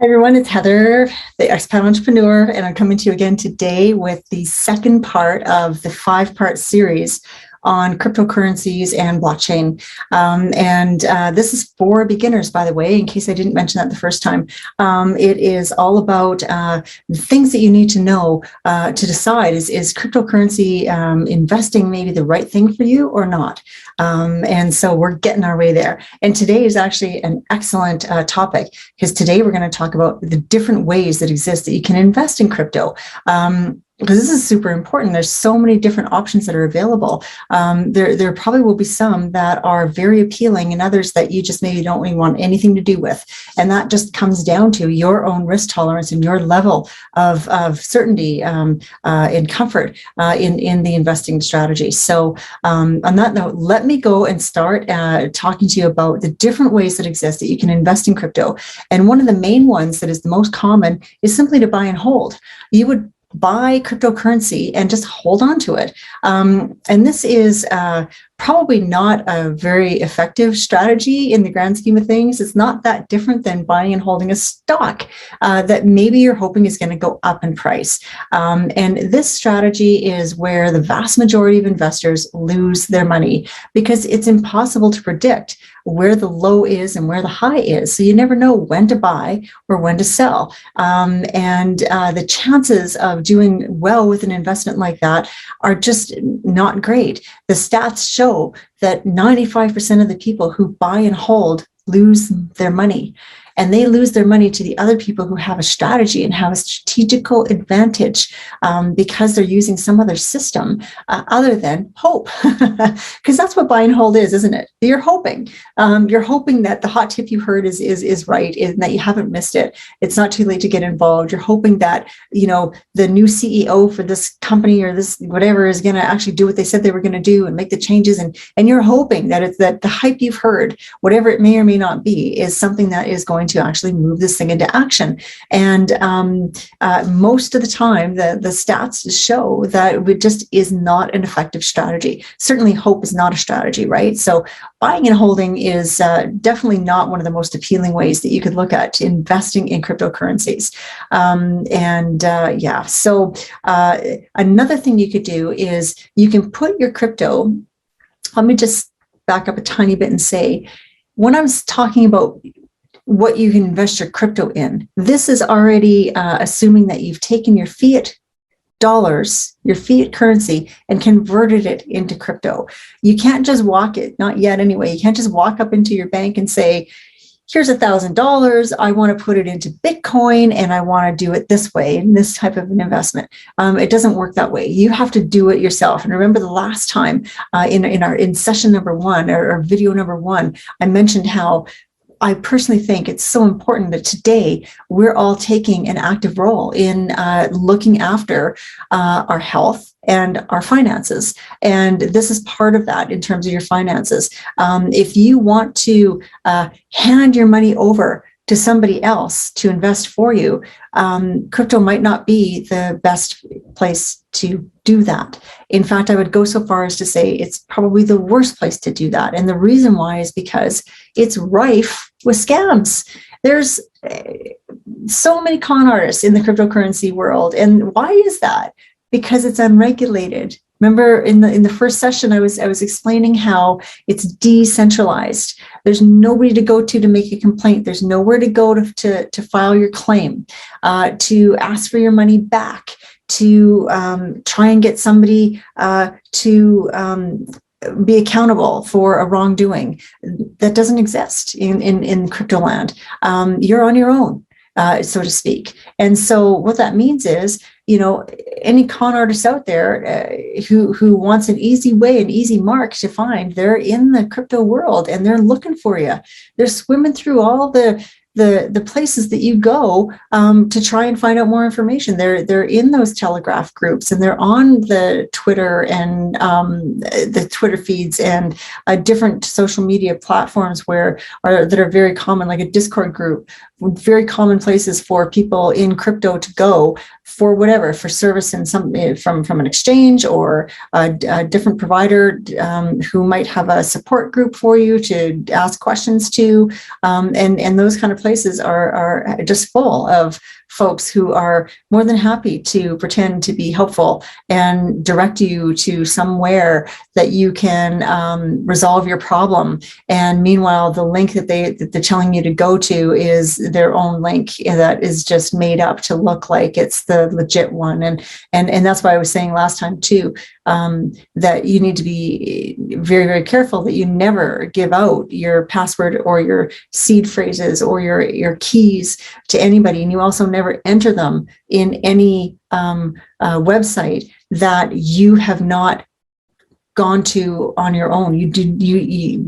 Everyone, it's Heather, the expat entrepreneur, and I'm coming to you again today with the second part of the 5-part series on cryptocurrencies and blockchain. This is for beginners, by the way, in case I didn't mention that the first time. It is all about the things that you need to know to decide, is cryptocurrency investing maybe the right thing for you or not? And so we're getting our way there. And today is actually an excellent topic, because today we're going to talk about the different ways that exist that you can invest in crypto. Because this is super important. There's so many different options that are available. There probably will be some that are very appealing and others that you just maybe don't really want anything to do with. And that just comes down to your own risk tolerance and your level of certainty and comfort in the investing strategy. So on that note, let me go and start talking to you about the different ways that exist that you can invest in crypto. And one of the main ones that is the most common is simply to buy and hold. You would buy cryptocurrency and just hold on to it. And this is probably not a very effective strategy in the grand scheme of things. It's not that different than buying and holding a stock that maybe you're hoping is going to go up in price. And this strategy is where the vast majority of investors lose their money, because it's impossible to predict where the low is and where the high is. So you never know when to buy or when to sell. The chances of doing well with an investment like that are just not great. The stats show that 95% of the people who buy and hold lose their money. And they lose their money to the other people who have a strategy and have a strategical advantage because they're using some other system other than hope. Because that's what buy and hold is, isn't it? You're hoping. You're hoping that the hot tip you heard is right, and that you haven't missed it. It's not too late to get involved. You're hoping that, the new CEO for this company or this whatever is going to actually do what they said they were going to do and make the changes. And you're hoping that the hype you've heard, whatever it may or may not be, is something that is going to actually move this thing into action. And most of the time, the stats show that it just is not an effective strategy. Certainly hope is not a strategy, right? So buying and holding is definitely not one of the most appealing ways that you could look at investing in cryptocurrencies. So another thing you could do is you can put your crypto, let me just back up a tiny bit and say, when I was talking about what you can invest your crypto in, this is already assuming that you've taken your fiat dollars, your fiat currency, and converted it into crypto. You can't just not yet anyway, you can't just walk up into your bank and say, here's $1,000, I want to put it into Bitcoin and I want to do it this way, in this type of an investment. It doesn't work that way. You have to do it yourself. And remember the last time in session number 1 or video number 1, I mentioned how I personally think it's so important that today we're all taking an active role in looking after our health and our finances. And this is part of that in terms of your finances. If you want to hand your money over to somebody else to invest for you, crypto might not be the best place to do that. In fact, I would go so far as to say it's probably the worst place to do that. And the reason why is because it's rife with scams. There's so many con artists in the cryptocurrency world. And why is that? Because it's unregulated. Remember in the first session, I was explaining how it's decentralized. There's nobody to go to make a complaint. There's nowhere to go to file your claim, to ask for your money back, to try and get somebody to be accountable for a wrongdoing. That doesn't exist in crypto land. You're on your own, so to speak. And so what that means is, any con artist out there who wants an easy way, an easy mark to find, they're in the crypto world and they're looking for you. They're swimming through all the places that you go to try and find out more information. They're in those Telegraph groups, and they're on the Twitter and the Twitter feeds and different social media platforms that are very common, like a Discord group, very common places for people in crypto to go for whatever, for service in some from an exchange or a different provider who might have a support group for you to ask questions to, and those kind of places are just full of folks who are more than happy to pretend to be helpful and direct you to somewhere that you can resolve your problem. And meanwhile, the link that they're telling you to go to is their own link that is just made up to look like it's the legit one. And that's why I was saying last time too, that you need to be very, very careful that you never give out your password or your seed phrases or your keys to anybody. And you also never enter them in any website that you have not gone to on your own.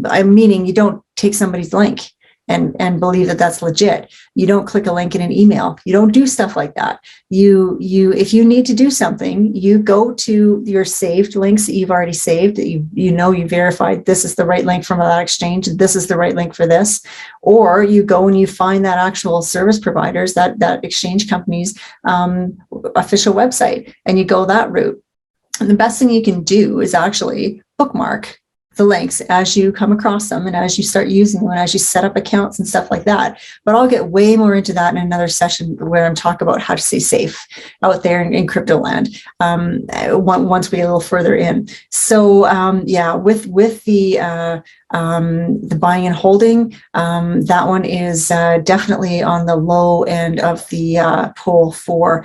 I'm meaning you don't take somebody's link and believe that that's legit. You don't click a link in an email. You don't do stuff like that. If you need to do something, you go to your saved links that you've already saved, that you verified this is the right link from that exchange, this is the right link for this, or you go and you find that actual service providers, that exchange company's official website, and you go that route. And the best thing you can do is actually bookmark the links as you come across them and as you start using them and as you set up accounts and stuff like that. But I'll get way more into that in another session where I'm talking about how to stay safe out there in crypto land once we get a little further in. So with the buying and holding, that one is definitely on the low end of the poll for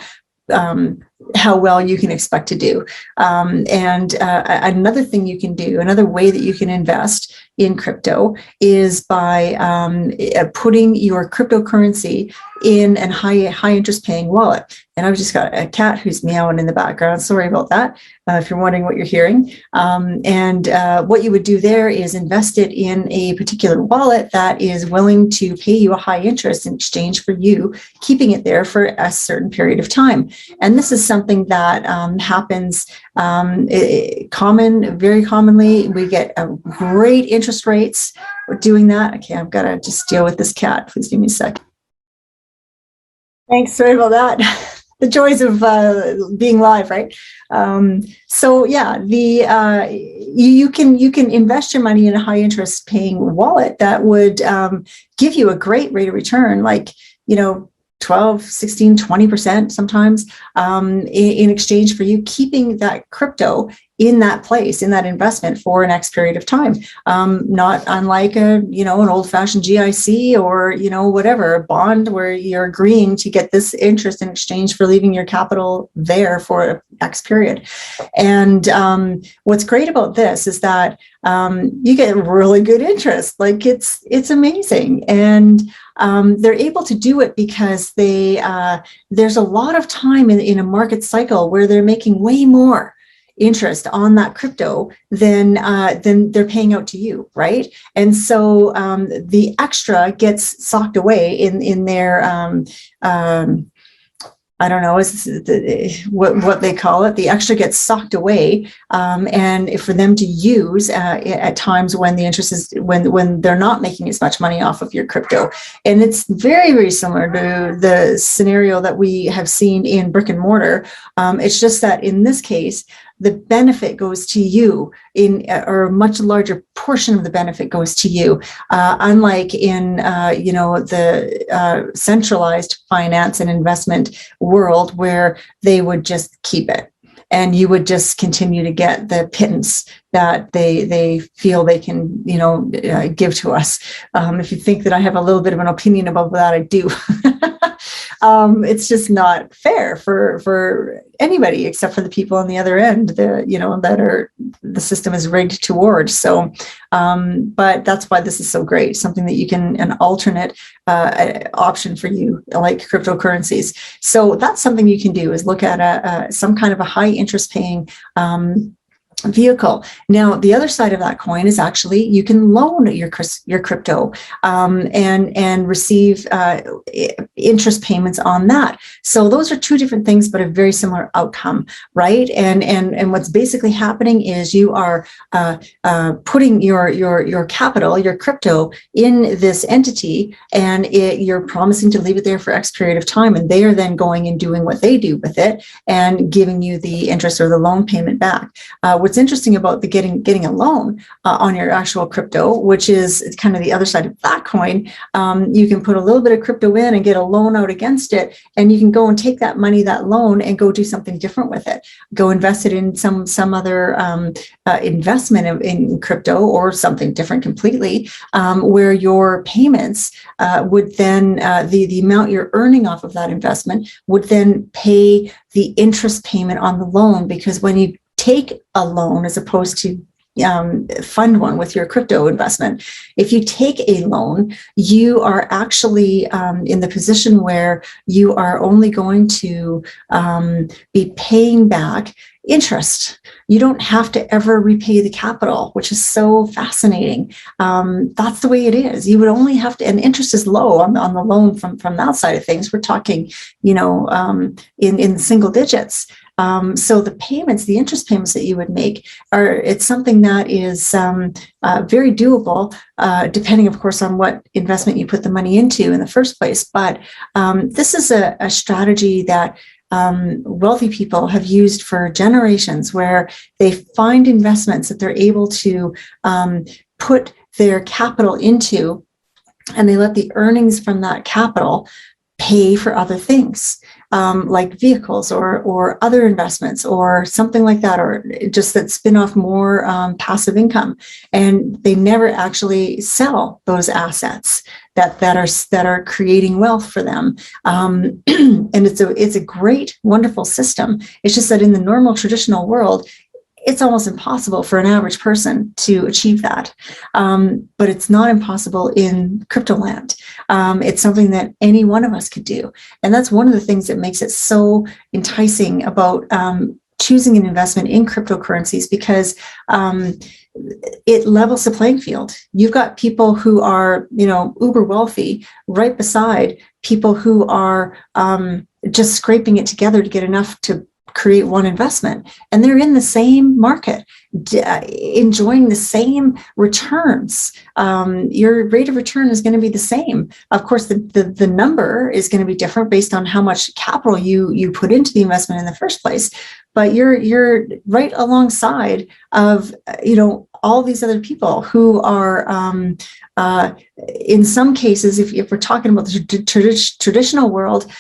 how well you can expect to do. Another thing you can do, another way that you can invest in crypto is by putting your cryptocurrency in a high interest paying wallet. And I've just got a cat who's meowing in the background. Sorry about that, if you're wondering what you're hearing. What you would do there is invest it in a particular wallet that is willing to pay you a high interest in exchange for you keeping it there for a certain period of time. And this is something that happens very commonly. We get great interest rates doing that. Okay, I've got to just deal with this cat. Please give me a second. Thanks, sorry about that. The joys of being live, right? You can invest your money in a high interest paying wallet that would give you a great rate of return, like 12, 16, 20% sometimes, in exchange for you keeping that crypto in that place, in that investment for an X period of time. Not unlike an old-fashioned GIC or, whatever, a bond where you're agreeing to get this interest in exchange for leaving your capital there for X period. And what's great about this is that you get really good interest. Like it's amazing. And they're able to do it because there's a lot of time in a market cycle where they're making way more interest on that crypto than they're paying out to you, right? And so the extra gets socked away in their I don't know, is what they call it. The extra gets socked away, and for them to use at times when the interest is when they're not making as much money off of your crypto. And it's very, very similar to the scenario that we have seen in brick and mortar. It's just that in this case, the benefit goes to you or a much larger portion of the benefit goes to you. Unlike in, the centralized finance and investment world where they would just keep it and you would just continue to get the pittance that they feel they can, give to us. If you think that I have a little bit of an opinion about that, I do. It's just not fair for anybody except for the people on the other end, that the system is rigged towards. So, but that's why this is so great. Something that you can, an alternate option for you, like cryptocurrencies. So that's something you can do is look at some kind of a high interest paying vehicle. Now, the other side of that coin is actually you can loan your crypto and receive interest payments on that. So those are two different things, but a very similar outcome, right? And what's basically happening is you are putting your capital, your crypto, in this entity, and you're promising to leave it there for X period of time, and they are then going and doing what they do with it and giving you the interest or the loan payment back, which what's interesting about the getting a loan on your actual crypto, which is kind of the other side of that coin, you can put a little bit of crypto in and get a loan out against it, and you can go and take that money, that loan, and go do something different with it. Go invest it in some other investment in crypto or something different completely, where your payments would then, the amount you're earning off of that investment would then pay the interest payment on the loan. Because when you take a loan as opposed to fund one with your crypto investment, if you take a loan, you are actually in the position where you are only going to be paying back interest. You don't have to ever repay the capital, which is so fascinating. That's the way it is. You would only have to, and interest is low on the loan from that side of things. We're talking, in single digits. So the payments, the interest payments that you would make it's something that is very doable, depending, of course, on what investment you put the money into in the first place. But this is a strategy that wealthy people have used for generations, where they find investments that they're able to put their capital into, and they let the earnings from that capital pay for other things, like vehicles or other investments or something like that, or just that spin off more passive income. And they never actually sell those assets that are creating wealth for them. And it's a great, wonderful system. It's just that in the normal traditional world, it's almost impossible for an average person to achieve that. But it's not impossible in crypto land. It's something that any one of us could do. And that's one of the things that makes it so enticing about choosing an investment in cryptocurrencies, because it levels the playing field. You've got people who are, uber wealthy right beside people who are just scraping it together to get enough to create one investment, and they're in the same market, enjoying the same returns. Your rate of return is going to be the same. Of course, the number is going to be different based on how much capital you put into the investment in the first place. But you're right alongside of all these other people who are in some cases, if we're talking about the traditional world,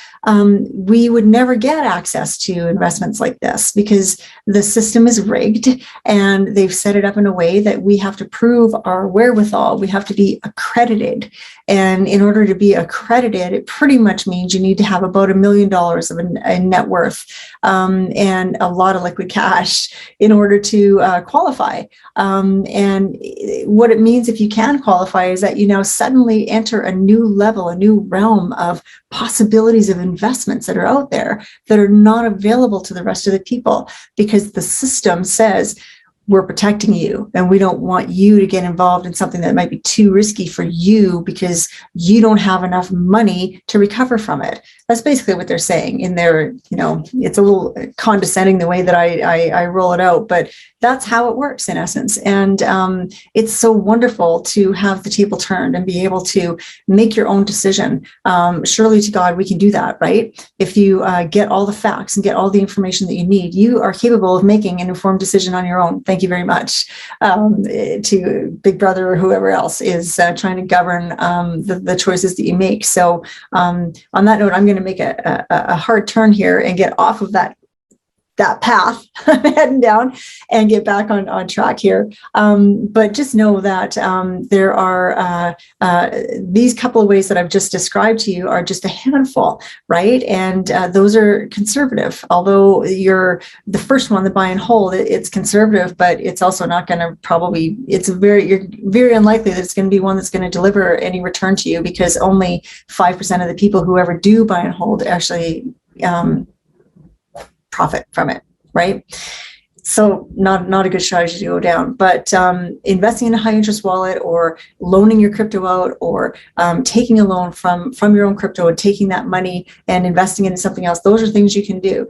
we would never get access to investments like this, because the system is rigged and they've set it up in a way that we have to prove our wherewithal. We have to be accredited. And in order to be accredited, it pretty much means you need to have about $1 million of a net worth and a lot of liquid cash in order to qualify. And what it means if you can qualify is that you now suddenly enter a new level, a new realm of possibilities of investments that are out there that are not available to the rest of the people, because the system says, we're protecting you and we don't want you to get involved in something that might be too risky for you because you don't have enough money to recover from it. That's basically what they're saying in their, it's a little condescending the way that I roll it out, but that's how it works in essence. And it's so wonderful to have the table turned and be able to make your own decision. Surely to God, we can do that, right? If you get all the facts and get all the information that you need, you are capable of making an informed decision on your own. Thank you very much to Big Brother or whoever else is trying to govern the choices that you make. So on that note, I'm going to make a hard turn here and get off of that path heading down and get back on track here. But just know that there are these couple of ways that I've just described to you are just a handful, right? And those are conservative. Although the first one, the buy and hold, it's conservative, but it's also not going to you're very unlikely that it's going to be one that's going to deliver any return to you, because only 5% of the people who ever do buy and hold actually profit from it, right? So not a good strategy to go down, but investing in a high interest wallet or loaning your crypto out or taking a loan from your own crypto and taking that money and investing it in something else, those are things you can do.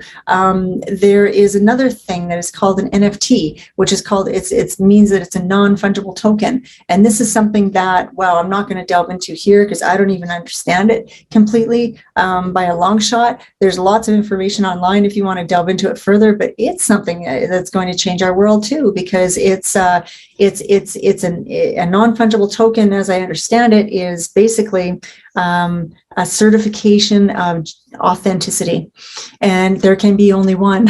There is another thing that is called an NFT, which is called, it means that it's a non-fungible token. And this is something that, I'm not going to delve into here because I don't even understand it completely by a long shot. There's lots of information online if you want to delve into it further, but it's something that's going going to change our world too, because it's a non-fungible token, as I understand it, is basically a certification of authenticity, and there can be only one.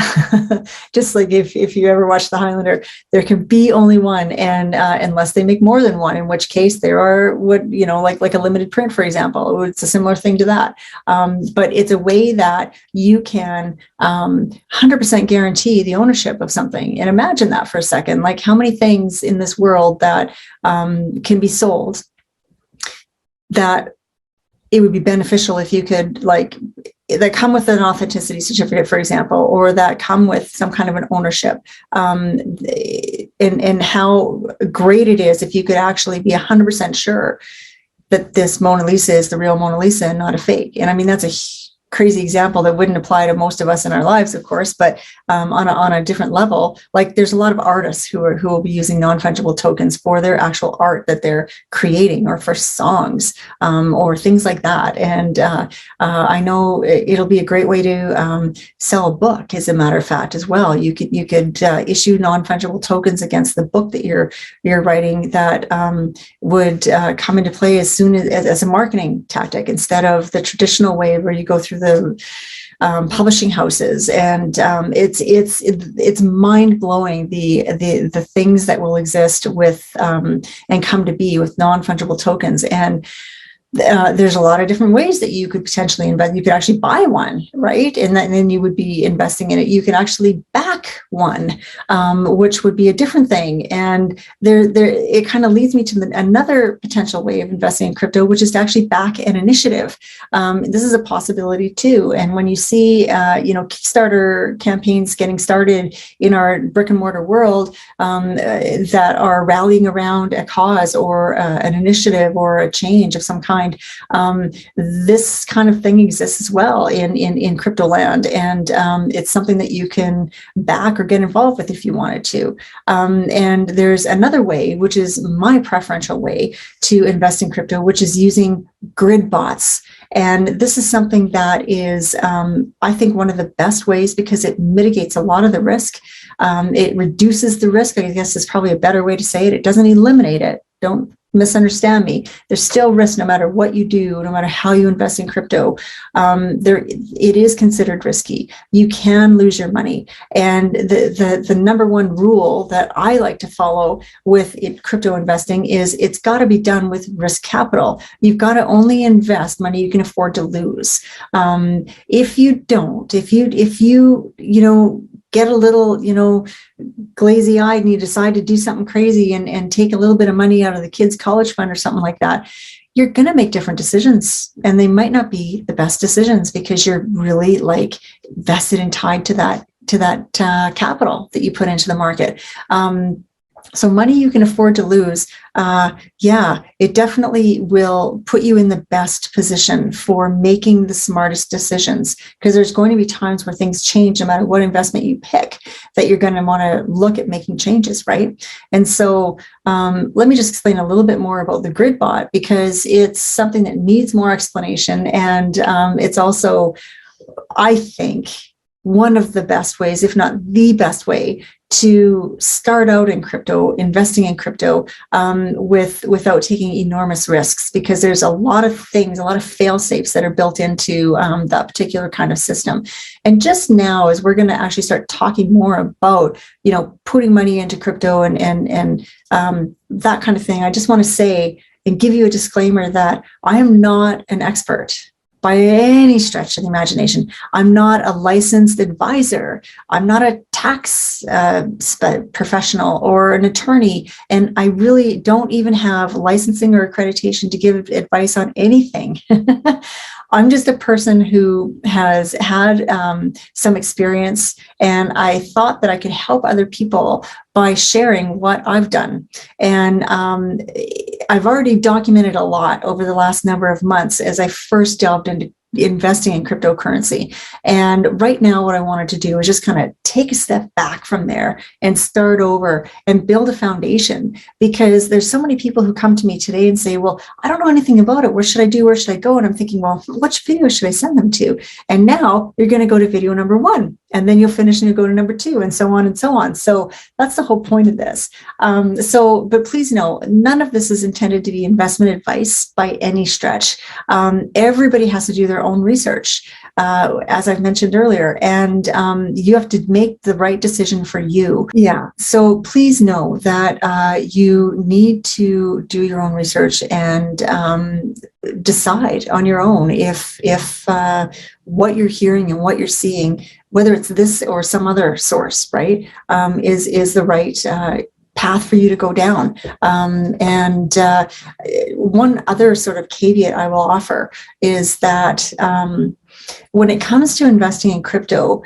Just like if you ever watch The Highlander, there can be only one, and unless they make more than one, in which case there are like a limited print, for example. It's a similar thing to that, but it's a way that you can 100% guarantee the ownership of something. And imagine that for a second, like how many things in this world that can be sold that it would be beneficial if you could, that come with an authenticity certificate, for example, or that come with some kind of an ownership, and how great it is if you could actually be 100% sure that this Mona Lisa is the real Mona Lisa and not a fake. And I mean, that's a crazy example that wouldn't apply to most of us in our lives, of course, but on a different level, like there's a lot of artists who will be using non-fungible tokens for their actual art that they're creating, or for songs, or things like that. And I know it'll be a great way to sell a book, as a matter of fact, as well. You could issue non-fungible tokens against the book that you're writing, that would come into play as soon as a marketing tactic, instead of the traditional way where you go through the publishing houses. And it's mind-blowing the things that will exist with and come to be with non-fungible tokens. And there's a lot of different ways that you could potentially invest. You could actually buy one, right? And then you would be investing in it. You could actually back one, which would be a different thing. And it kind of leads me to another potential way of investing in crypto, which is to actually back an initiative. This is a possibility too. And when you see, Kickstarter campaigns getting started in our brick and mortar world, that are rallying around a cause or an initiative or a change of some kind, this kind of thing exists as well in crypto land, and it's something that you can back or get involved with if you wanted to. And there's another way, which is my preferential way to invest in crypto, which is using grid bots. And this is something that is, I think, one of the best ways, because it mitigates a lot of the risk. It reduces the risk, I guess is probably a better way to say it. It doesn't eliminate it. Don't misunderstand me. There's still risk no matter what you do, no matter how you invest in crypto. It is considered risky. You can lose your money. And the number one rule that I like to follow with crypto investing is it's got to be done with risk capital. You've got to only invest money you can afford to lose. If you don't, if you get a little, glazy eyed and you decide to do something crazy and take a little bit of money out of the kids' college fund or something like that, you're going to make different decisions, and they might not be the best decisions because you're really vested and tied to that capital that you put into the market. So money you can afford to lose, it definitely will put you in the best position for making the smartest decisions, because there's going to be times where things change no matter what investment you pick, that you're going to want to look at making changes, right? And so let me just explain a little bit more about the grid bot, because it's something that needs more explanation. And it's also, I think, one of the best ways, if not the best way, to start out in crypto, investing in crypto, without taking enormous risks, because there's a lot of things, a lot of fail safes that are built into that particular kind of system. And just now, as we're going to actually start talking more about, putting money into crypto and that kind of thing, I just want to say and give you a disclaimer that I am not an expert by any stretch of the imagination. I'm not a licensed advisor. I'm not a tax professional or an attorney. And I really don't even have licensing or accreditation to give advice on anything. I'm just a person who has had some experience, and I thought that I could help other people by sharing what I've done. And I've already documented a lot over the last number of months as I first delved into investing in cryptocurrency. And right now, what I wanted to do is just kind of take a step back from there and start over and build a foundation, because there's so many people who come to me today and say, well, I don't know anything about it. What should I do? Where should I go? And I'm thinking, well, which video should I send them to? And now you're going to go to video number 1, and then you'll finish and you'll go to number 2, and so on and so on. So that's the whole point of this. But please know, none of this is intended to be investment advice by any stretch. Everybody has to do their own research, as I've mentioned earlier, and you have to make the right decision for you. Yeah. So please know that you need to do your own research and decide on your own if what you're hearing and what you're seeing, whether it's this or some other source, right, is the right path for you to go down. And one other sort of caveat I will offer is that when it comes to investing in crypto,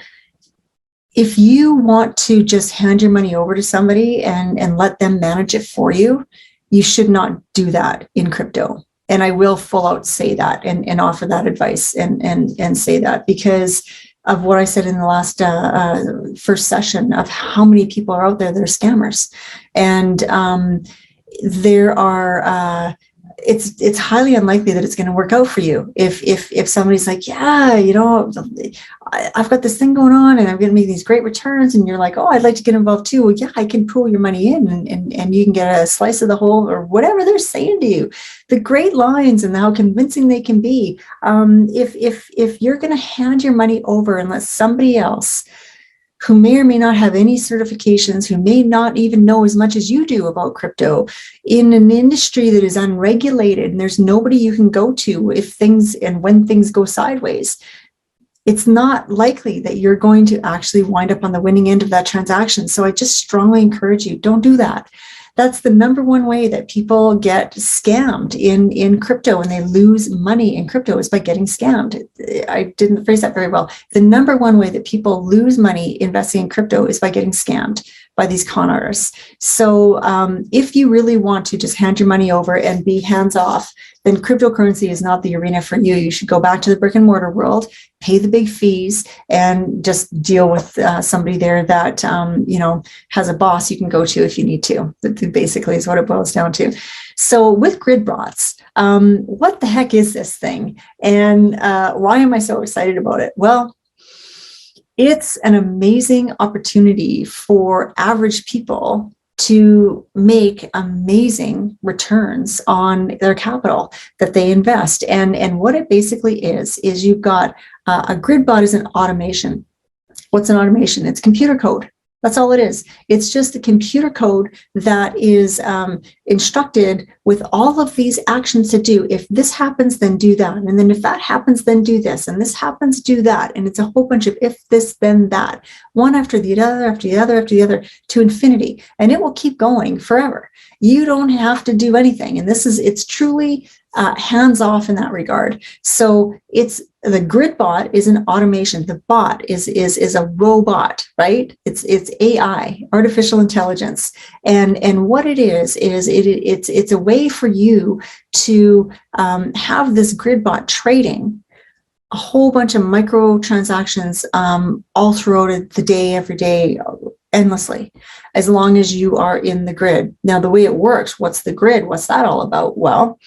if you want to just hand your money over to somebody and let them manage it for you, you should not do that in crypto. And I will full out say that and offer that advice and say that, because of what I said in the last first session of how many people are out there that are scammers. And there are, it's highly unlikely that it's going to work out for you if somebody's like, yeah, I've got this thing going on and I'm going to make these great returns, and you're like, oh, I'd like to get involved too. Well, yeah, I can pool your money in and you can get a slice of the whole, or whatever they're saying to you. The great lines and how convincing they can be. If you're going to hand your money over and let somebody else who may or may not have any certifications, who may not even know as much as you do about crypto, in an industry that is unregulated and there's nobody you can go to if things and when things go sideways, it's not likely that you're going to actually wind up on the winning end of that transaction. So I just strongly encourage you, don't do that. That's the number one way that people get scammed in crypto, and they lose money in crypto, is by getting scammed. I didn't phrase that very well. The number one way that people lose money investing in crypto is by getting scammed by these con artists. So if you really want to just hand your money over and be hands off, then cryptocurrency is not the arena for you. You should go back to the brick and mortar world, pay the big fees, and just deal with somebody there that has a boss you can go to if you need to. That basically is what it boils down to. So with grid bots, what the heck is this thing, and why am I so excited about it? Well, it's an amazing opportunity for average people to make amazing returns on their capital that they invest. And what it basically is you've got a grid bot is an automation. What's an automation? It's computer code. That's all it is. It's just a computer code that is instructed with all of these actions to do. If this happens, then do that. And then if that happens, then do this. And this happens, do that. And it's a whole bunch of if this, then that. One after the other, after the other, after the other, to infinity. And it will keep going forever. You don't have to do anything. And it's truly hands off in that regard. So the grid bot is an automation. The bot is a robot, right? It's AI, artificial intelligence, and what it is it's a way for you to have this grid bot trading a whole bunch of micro transactions all throughout the day, every day, endlessly, as long as you are in the grid. Now, the way it works, what's the grid? What's that all about? Well,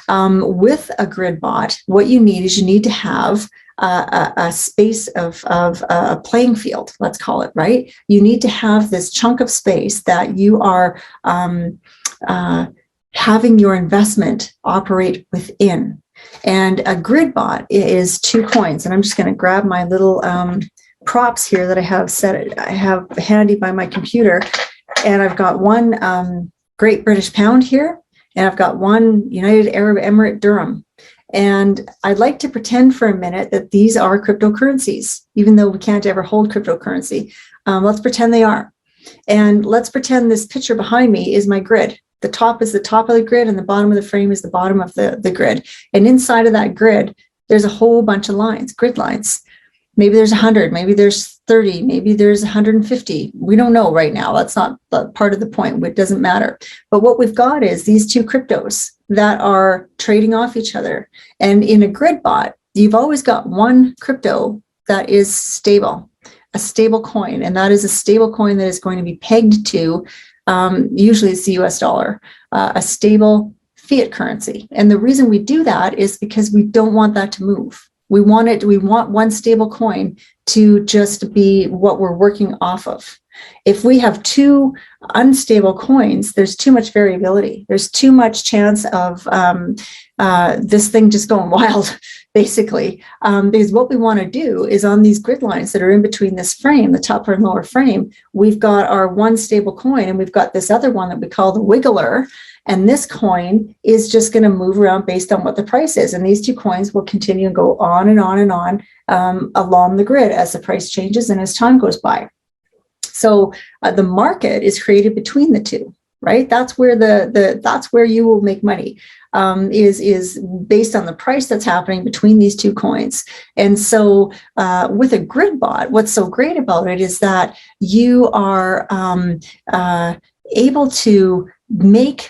with a grid bot, what you need to have a space of a playing field, let's call it, right? You need to have this chunk of space that you are having your investment operate within. And a grid bot is 2 coins. And I'm just going to grab my little props here that I have handy by my computer, and I've got one Great British Pound here, and I've got one United Arab Emirate Dirham. And I'd like to pretend for a minute that these are cryptocurrencies, even though we can't ever hold cryptocurrency. Let's pretend they are. And let's pretend this picture behind me is my grid. The top is the top of the grid, and the bottom of the frame is the bottom of the grid. And inside of that grid, there's a whole bunch of lines, grid lines. Maybe there's 100, maybe there's 30, maybe there's 150. We don't know right now. That's not part of the point. It doesn't matter. But what we've got is these 2 cryptos that are trading off each other. And in a grid bot, you've always got one crypto that is stable, a stable coin, and that is a stable coin that is going to be pegged to, usually it's the US dollar, a stable fiat currency. And the reason we do that is because we don't want that to move. We want one stable coin to just be what we're working off of. If we have two unstable coins, there's too much variability. There's too much chance of this thing just going wild, basically. Because what we want to do is on these grid lines that are in between this frame, the top and lower frame, we've got our one stable coin, and we've got this other one that we call the wiggler. And this coin is just going to move around based on what the price is. And these two coins will continue and go on and on and on along the grid as the price changes and as time goes by. So the market is created between the two, right? That's where that's where you will make money, is based on the price that's happening between these two coins. And so with a grid bot, what's so great about it is that you are able to make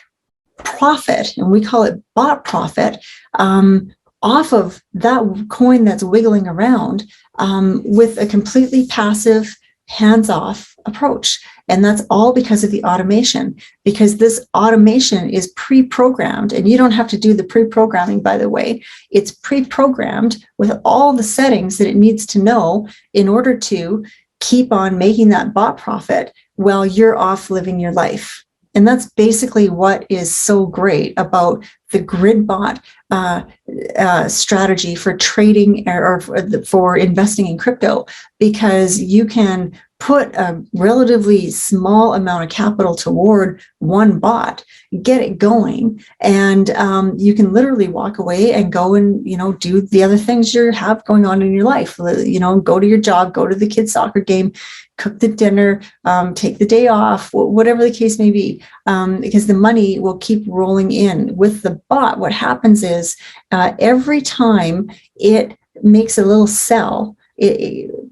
profit, and we call it bot profit, off of that coin that's wiggling around with a completely passive, hands-off approach. And that's all because of the automation, because this automation is pre-programmed, and you don't have to do the pre-programming, by the way. It's pre-programmed with all the settings that it needs to know in order to keep on making that bot profit while you're off living your life. And that's basically what is so great about the grid bot strategy for trading or for investing in crypto, because you can put a relatively small amount of capital toward one bot, get it going, and you can literally walk away and go and, do the other things you have going on in your life. Go to your job, go to the kids' soccer game, cook the dinner, take the day off, whatever the case may be, because the money will keep rolling in. With the bot, what happens is every time it makes a little sell,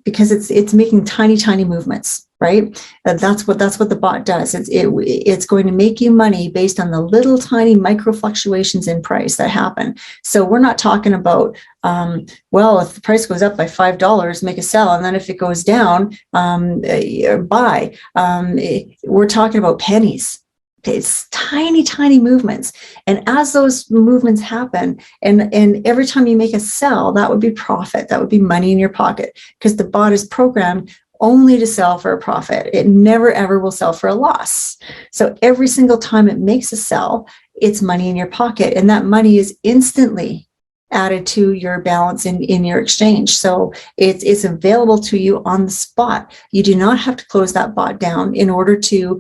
because it's making tiny movements, right? That's what the bot does. It's going to make you money based on the little tiny micro fluctuations in price that happen. So we're not talking about if the price goes up by $5, make a sell, and then if it goes down, buy. We're talking about pennies. It's tiny movements. And as those movements happen, and every time you make a sell, that would be profit. That would be money in your pocket, because the bot is programmed only to sell for a profit. It never, ever will sell for a loss. So every single time it makes a sell, it's money in your pocket. And that money is instantly added to your balance in your exchange. So it's available to you on the spot. You do not have to close that bot down in order to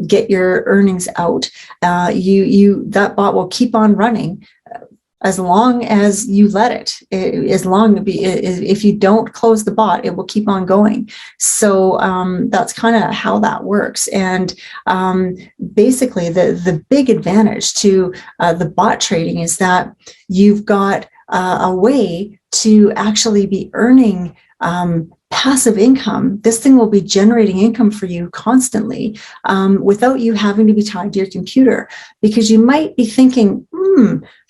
get your earnings out. That bot will keep on running as long as you let it. If you don't close the bot, it will keep on going. So that's kind of how that works. And basically, the big advantage to the bot trading is that you've got a way to actually be earning passive income. This thing will be generating income for you constantly without you having to be tied to your computer, because you might be thinking,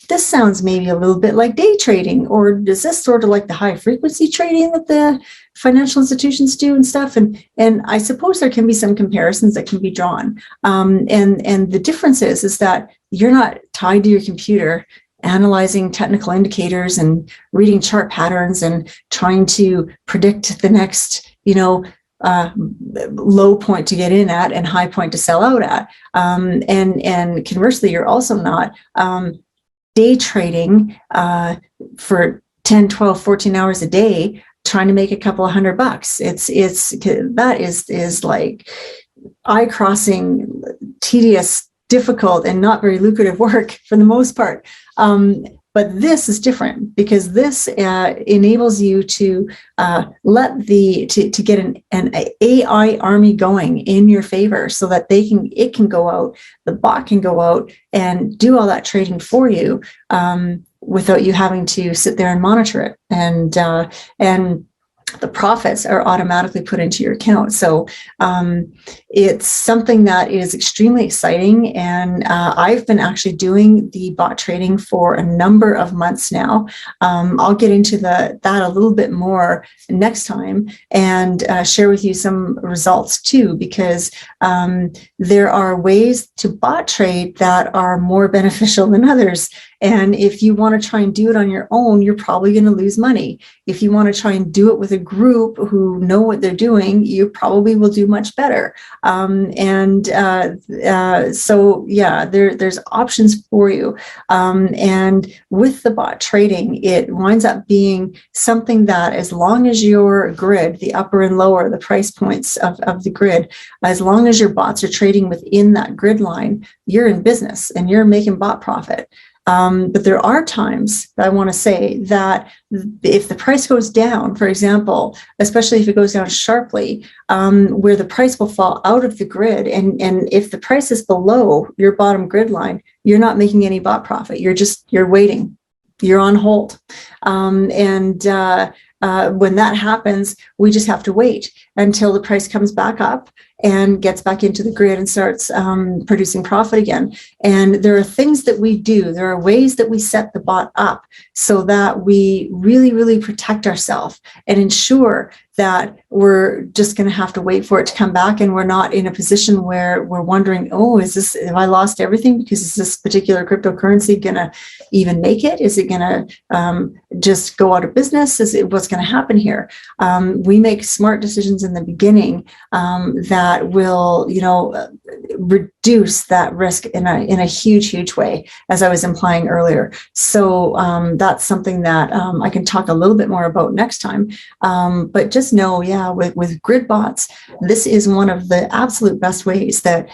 this sounds maybe a little bit like day trading, or is this sort of like the high frequency trading that the financial institutions do and stuff? And I suppose there can be some comparisons that can be drawn. And the difference is that you're not tied to your computer analyzing technical indicators and reading chart patterns and trying to predict the next, low point to get in at and high point to sell out at. And conversely, you're also not day trading for 10, 12, 14 hours a day, trying to make a couple of $100. That is like eye-crossing, tedious, difficult, and not very lucrative work for the most part. But this is different, because this enables you to to get an AI army going in your favor, so that it can go out, the bot can go out and do all that trading for you without you having to sit there and monitor it. And the profits are automatically put into your account. So it's something that is extremely exciting. And I've been actually doing the bot trading for a number of months now. I'll get into that a little bit more next time and share with you some results too, because there are ways to bot trade that are more beneficial than others. And if you want to try and do it on your own, you're probably going to lose money. If you want to try and do it with a group who know what they're doing, you probably will do much better. So yeah, there's options for you. And with the bot trading, it winds up being something that, as long as your grid, the upper and lower, the price points of the grid, as long as your bots are trading within that grid line, you're in business and you're making bot profit. But there are times that I want to say that if the price goes down, for example, especially if it goes down sharply, where the price will fall out of the grid, and if the price is below your bottom grid line, you're not making any bot profit. You're waiting. You're on hold. When that happens, we just have to wait until the price comes back up and gets back into the grid and starts producing profit again. And there are things that we do. There are ways that we set the bot up so that we really, really protect ourselves and ensure that we're just going to have to wait for it to come back, and we're not in a position where we're wondering, oh, have I lost everything? Because is this particular cryptocurrency going to even make it? Is it going to just go out of business? What's going to happen here? We make smart decisions in the beginning that will, reduce that risk in a huge way, as I was implying earlier. So that's something that I can talk a little bit more about next time. But just know, with grid bots, this is one of the absolute best ways that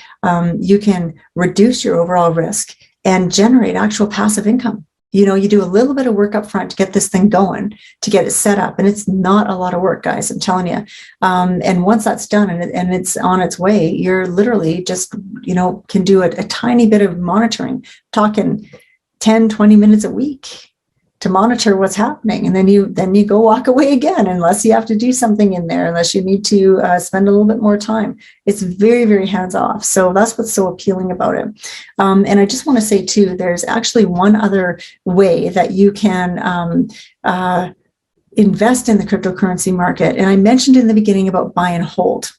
you can reduce your overall risk and generate actual passive income. You do a little bit of work up front to get this thing going, to get it set up. And it's not a lot of work, guys, I'm telling you. And once that's done and it's on its way, you're literally just, can do a tiny bit of monitoring, talking 10, 20 minutes a week to monitor what's happening. And then you go walk away again, unless you have to do something in there, unless you need to spend a little bit more time. It's very, very hands off. So that's what's so appealing about it. And I just want to say too, there's actually one other way that you can invest in the cryptocurrency market. And I mentioned in the beginning about buy and hold.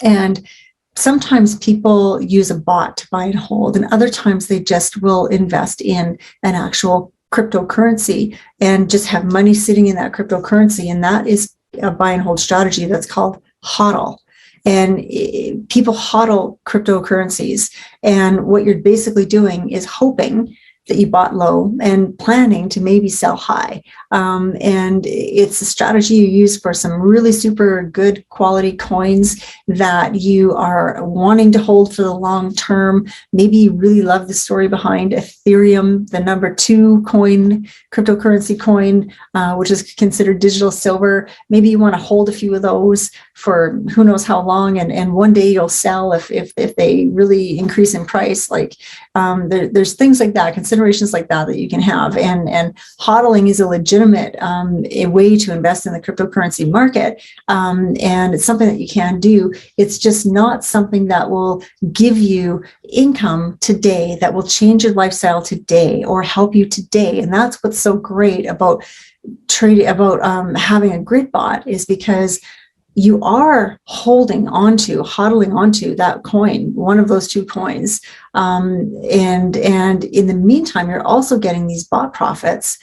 And sometimes people use a bot to buy and hold, and other times they just will invest in an actual cryptocurrency and just have money sitting in that cryptocurrency. And that is a buy and hold strategy that's called HODL. And people HODL cryptocurrencies. And what you're basically doing is hoping that you bought low and planning to maybe sell high. And it's a strategy you use for some really super good quality coins that you are wanting to hold for the long term. Maybe you really love the story behind Ethereum, the number 2 coin, cryptocurrency coin, which is considered digital silver. Maybe you want to hold a few of those for who knows how long, and one day you'll sell if they really increase in price. Like there's things like that, considerations like that you can have, and hodling is a legitimate a way to invest in the cryptocurrency market, and it's something that you can do. It's just not something that will give you income today, that will change your lifestyle today or help you today. And that's what's so great about trading, about having a grid bot, is because you are hodling onto that coin, one of those 2 coins. And in the meantime, you're also getting these bot profits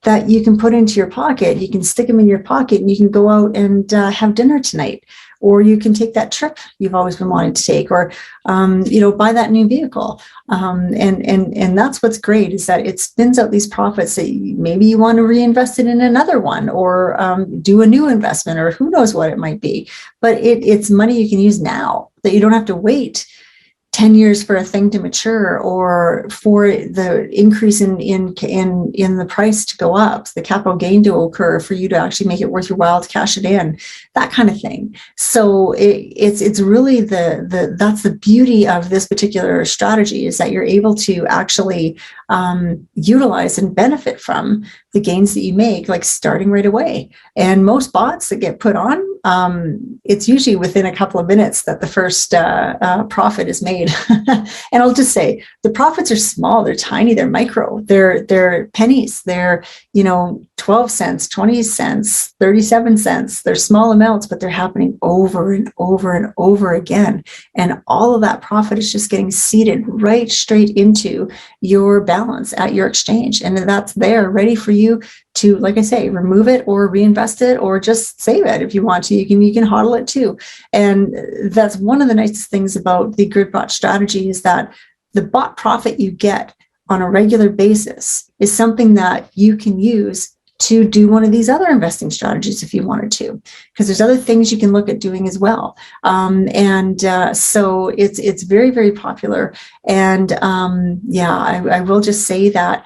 that you can put into your pocket. You can stick them in your pocket and you can go out and have dinner tonight. Or you can take that trip you've always been wanting to take, or, buy that new vehicle. And that's what's great, is that it spins out these profits that maybe you want to reinvest it in another one, or do a new investment, or who knows what it might be. But it's money you can use now, that you don't have to wait 10 years for a thing to mature, or for the increase in the price to go up, the capital gain to occur for you to actually make it worth your while to cash it in, that kind of thing. So it's really that's the beauty of this particular strategy, is that you're able to actually utilize and benefit from the gains that you make, like starting right away. And most bots that get put on, it's usually within a couple of minutes that the first profit is made. And I'll just say the profits are small, they're tiny, they're micro, they're pennies, they're 12 cents, 20 cents, 37 cents. They're small amounts, but they're happening over and over and over again. And all of that profit is just getting seeded right straight into your balance at your exchange. And that's there ready for you to, like I say, remove it or reinvest it or just save it if you want to. You can hodl it too. And that's one of the nicest things about the grid bot strategy is that the bot profit you get on a regular basis is something that you can use to do one of these other investing strategies if you wanted to, because there's other things you can look at doing as well. So it's very, very popular. And I will just say that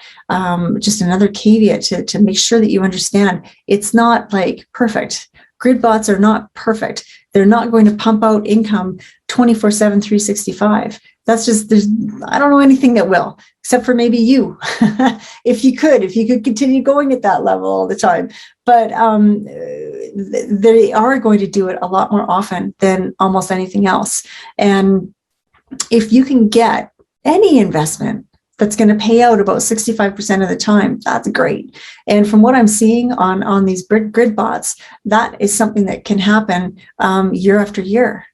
just another caveat to make sure that you understand, it's not like perfect. Grid bots are not perfect. They're not going to pump out income 24/7, 365. That's just, I don't know anything that will, except for maybe you, if you could continue going at that level all the time. But they are going to do it a lot more often than almost anything else. And if you can get any investment that's going to pay out about 65% of the time, that's great. And from what I'm seeing on these grid bots, that is something that can happen year after year.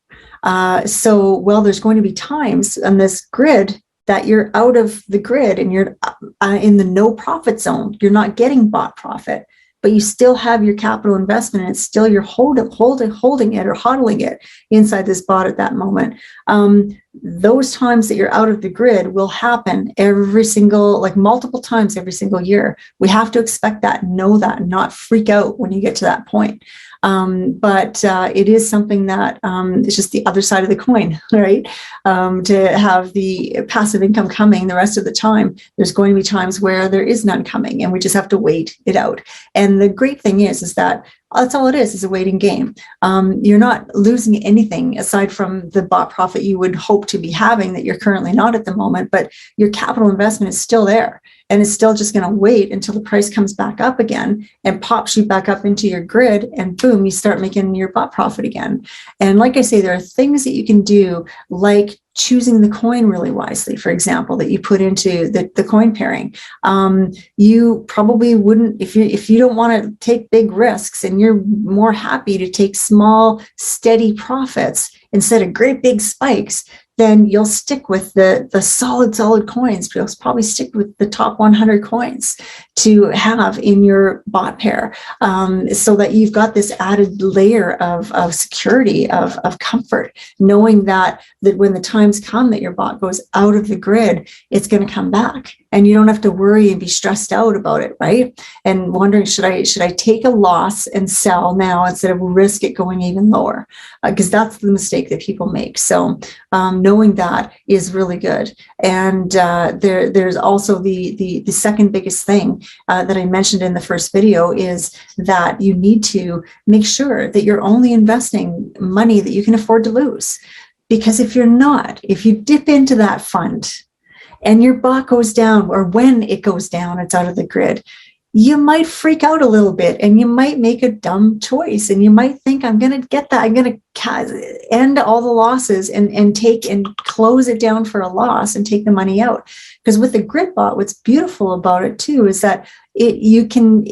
So there's going to be times on this grid that you're out of the grid and you're in the no profit zone. You're not getting bot profit, but you still have your capital investment and it's still you're holding it or hodling it inside this bot at that moment. Those times that you're out of the grid will happen multiple times every single year. We have to expect that, know that, and not freak out when you get to that point. But it is something that is just the other side of the coin, right? To have the passive income coming the rest of the time, there's going to be times where there is none coming and we just have to wait it out. And the great thing is that that's all it is a waiting game. You're not losing anything aside from the bot profit you would hope to be having that you're currently not at the moment, but your capital investment is still there. And it's still just going to wait until the price comes back up again and pops you back up into your grid, and boom, you start making your bot profit again. And like I say, there are things that you can do, like choosing the coin really wisely, for example, that you put into the coin pairing. You probably wouldn't, if you don't want to take big risks and you're more happy to take small, steady profits instead of great big spikes, then you'll stick with the solid coins. You'll probably stick with the top 100 coins to have in your bot pair, so that you've got this added layer of security, of comfort, knowing that when the times come that your bot goes out of the grid, it's going to come back. And you don't have to worry and be stressed out about it, right? And wondering, should I take a loss and sell now instead of risk it going even lower? Because that's the mistake that people make. So knowing that is really good. And there's also the second biggest thing that I mentioned in the first video is that you need to make sure that you're only investing money that you can afford to lose. Because if you dip into that fund and your bot goes down, or when it goes down, it's out of the grid, you might freak out a little bit and you might make a dumb choice and you might think, I'm going to get that. I'm going to end all the losses and close it down for a loss and take the money out. Because with the grid bot, what's beautiful about it too, is that you can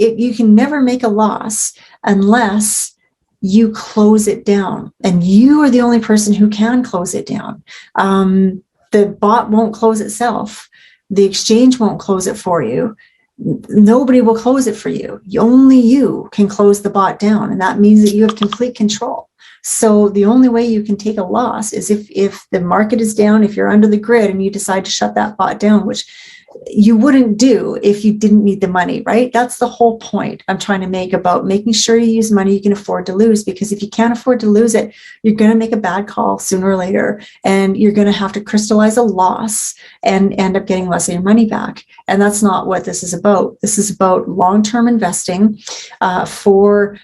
never make a loss unless you close it down, and you are the only person who can close it down. The bot won't close itself. The exchange won't close it for you. Nobody will close it for you. Only you can close the bot down. And that means that you have complete control. So the only way you can take a loss is if the market is down, if you're under the grid and you decide to shut that bot down, which you wouldn't do if you didn't need the money, right? That's the whole point I'm trying to make about making sure you use money you can afford to lose, because if you can't afford to lose it, you're going to make a bad call sooner or later, and you're going to have to crystallize a loss and end up getting less of your money back. And that's not what this is about. This is about long-term investing for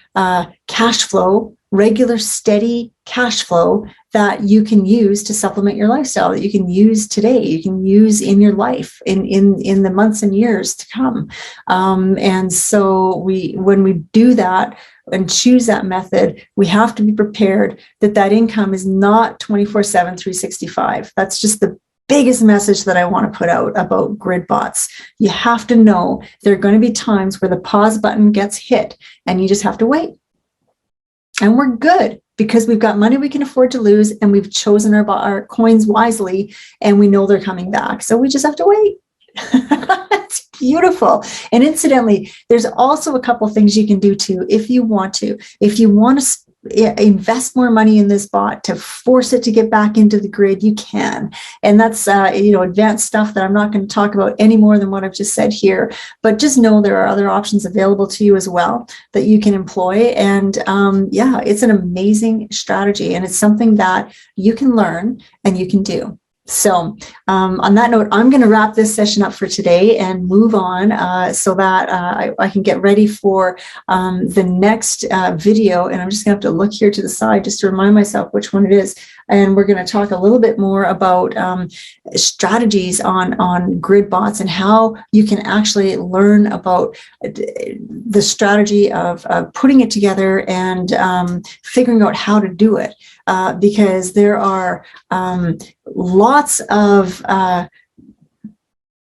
cash flow, regular, steady cash flow that you can use to supplement your lifestyle, that you can use today, you can use in your life in the months and years to come. And so when we do that and choose that method, we have to be prepared that that income is not 24/7, 365. That's just the biggest message that I want to put out about grid bots. You have to know there are going to be times where the pause button gets hit and you just have to wait. And we're good because we've got money we can afford to lose, and we've chosen our coins wisely, and we know they're coming back. So we just have to wait. It's beautiful. And incidentally, there's also a couple things you can do too if you want to. If you want to invest more money in this bot to force it to get back into the grid, you can. And that's advanced stuff that I'm not going to talk about any more than what I've just said here. But just know there are other options available to you as well that you can employ. And yeah, it's an amazing strategy, and it's something that you can learn and you can do. So on that note, I'm going to wrap this session up for today and move on so that I can get ready for the next video. And I'm just going to have to look here to the side just to remind myself which one it is. And we're going to talk a little bit more about strategies on grid bots and how you can actually learn about the strategy of putting it together and figuring out how to do it. Because there are lots of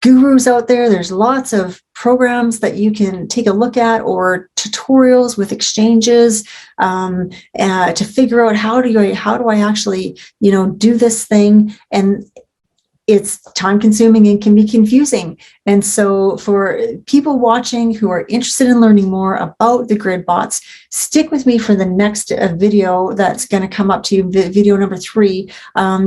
gurus out there. There's lots of programs that you can take a look at, or tutorials with exchanges to figure out how do I actually do this thing. And it's time consuming and can be confusing. And so for people watching who are interested in learning more about the grid bots, stick with me for the next video that's going to come up to you, video number 3,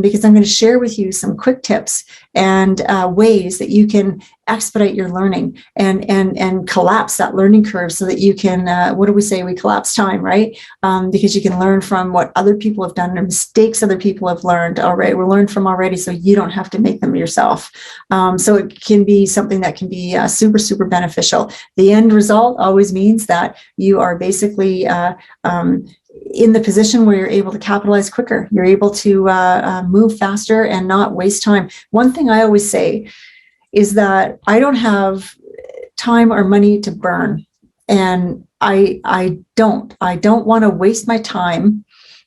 because I'm going to share with you some quick tips and ways that you can expedite your learning and collapse that learning curve so that you can, what do we say? We collapse time, right? Because you can learn from what other people have done or mistakes other people have learned already. We're learned from already, so you don't have to make them yourself. So it can be something that can be super, super beneficial. The end result always means that you are basically in the position where you're able to capitalize quicker. You're able to move faster and not waste time. One thing I always say is that I don't have time or money to burn. And I don't want to waste my time,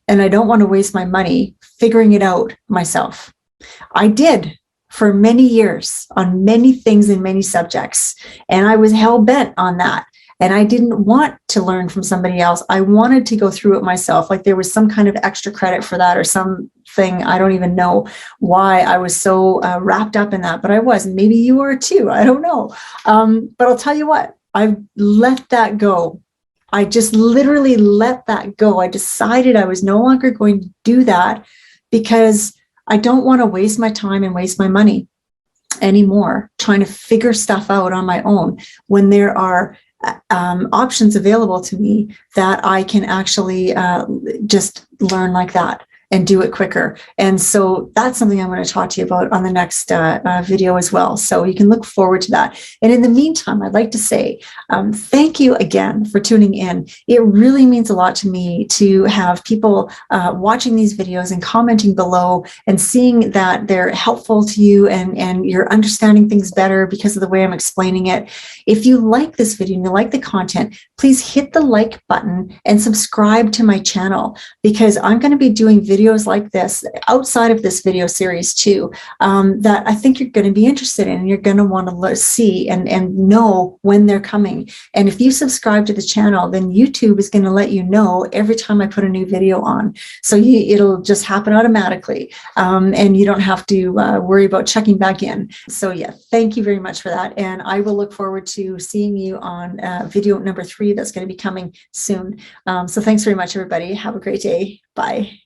and I don't want to waste my money figuring it out myself. I did for many years on many things in many subjects, and I was hell-bent on that. And I didn't want to learn from somebody else. I wanted to go through it myself. Like there was some kind of extra credit for that or something. I don't even know why I was so wrapped up in that, but I was. And maybe you were too. I don't know. But I'll tell you what, I've let that go. I just literally let that go. I decided I was no longer going to do that because I don't want to waste my time and waste my money anymore trying to figure stuff out on my own when there are options available to me that I can actually just learn like that and do it quicker. And so that's something I'm going to talk to you about on the next video as well. So you can look forward to that. And in the meantime, I'd like to say thank you again for tuning in. It really means a lot to me to have people watching these videos and commenting below and seeing that they're helpful to you and you're understanding things better because of the way I'm explaining it. If you like this video and you like the content, please hit the like button and subscribe to my channel, because I'm going to be doing videos like this outside of this video series too, that I think you're going to be interested in and you're going to want to see and know when they're coming. And if you subscribe to the channel, then YouTube is going to let you know every time I put a new video on. So it'll just happen automatically, and you don't have to worry about checking back in. So yeah, thank you very much for that. And I will look forward to seeing you on video number 3 that's going to be coming soon. So thanks very much, everybody. Have a great day. Bye.